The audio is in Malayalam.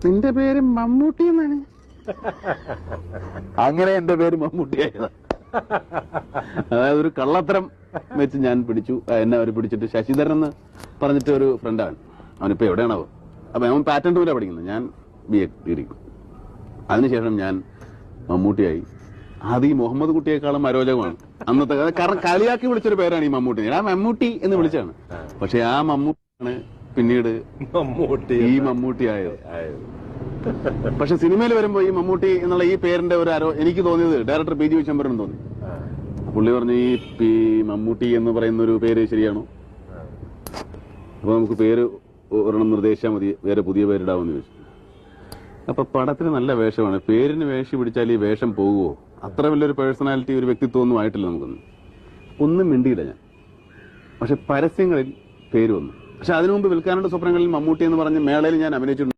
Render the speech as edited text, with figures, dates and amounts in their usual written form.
നിന്റെ പേര് മമ്മൂട്ടി എന്നാണ്. അങ്ങനെ എന്റെ പേര് മമ്മൂട്ടിയായത്. അതായത് ഒരു കള്ളത്തരം വെച്ച് ഞാൻ പിടിച്ചു. എന്നെ അവർ പിടിച്ചിട്ട് ശശിധരൻ എന്ന് പറഞ്ഞിട്ട് ഒരു ഫ്രണ്ടാണ്. അവനിപ്പോ എവിടെയാണാവോ. അപ്പൊ അവൻ പാറ്റന്റ് പോലെയാണ് പഠിക്കുന്നത്, ഞാൻ BA ഡിഗ്രി. അതിനുശേഷം ഞാൻ മമ്മൂട്ടിയായി. അത് ഈ മുഹമ്മദ് കുട്ടിയേക്കാളും അരോചകമാണ് അന്നത്തെ. കാരണം കളിയാക്കി വിളിച്ചൊരു പേരാണ് ഈ മമ്മൂട്ടി. ഞാൻ മമ്മൂട്ടി എന്ന് വിളിച്ചാണ്. പക്ഷെ ആ മമ്മൂട്ടിയാണ് പിന്നീട് ഈ മമ്മൂട്ടി ആയത്. പക്ഷെ സിനിമയിൽ വരുമ്പോ ഈ മമ്മൂട്ടി എന്നുള്ള ഈ പേരിന്റെ ഒരു എനിക്ക് തോന്നിയത് ഡയറക്ടർ PG വിശ്വംഭരൻ തോന്നി. പുള്ളി പറഞ്ഞു ഈ മമ്മൂട്ടി എന്ന് പറയുന്ന ഒരു പേര് ശരിയാണോ, അപ്പൊ നമുക്ക് പേര് ഒരെണ്ണം നിർദ്ദേശിച്ചാൽ മതി, വേറെ പുതിയ പേരിടാമെന്ന് ചോദിച്ചു. അപ്പൊ പടത്തിന് നല്ല വേഷമാണ്, പേരിന് വേഷം പിടിച്ചാൽ ഈ വേഷം പോകുമോ? അത്ര വലിയൊരു പേഴ്സണാലിറ്റി, ഒരു വ്യക്തിത്വം ഒന്നും ആയിട്ടില്ല നമുക്കൊന്നും. ഒന്നും മിണ്ടിയില്ല ഞാൻ. പക്ഷെ പരസ്യങ്ങളിൽ പേര് വന്നു. പക്ഷെ അതിനു മുമ്പ് വിൽക്കാനുള്ള സ്വപ്നങ്ങളിൽ മമ്മൂട്ടി എന്ന് പറഞ്ഞ മേളയിൽ ഞാൻ അഭിനയിച്ചിട്ടുണ്ട്.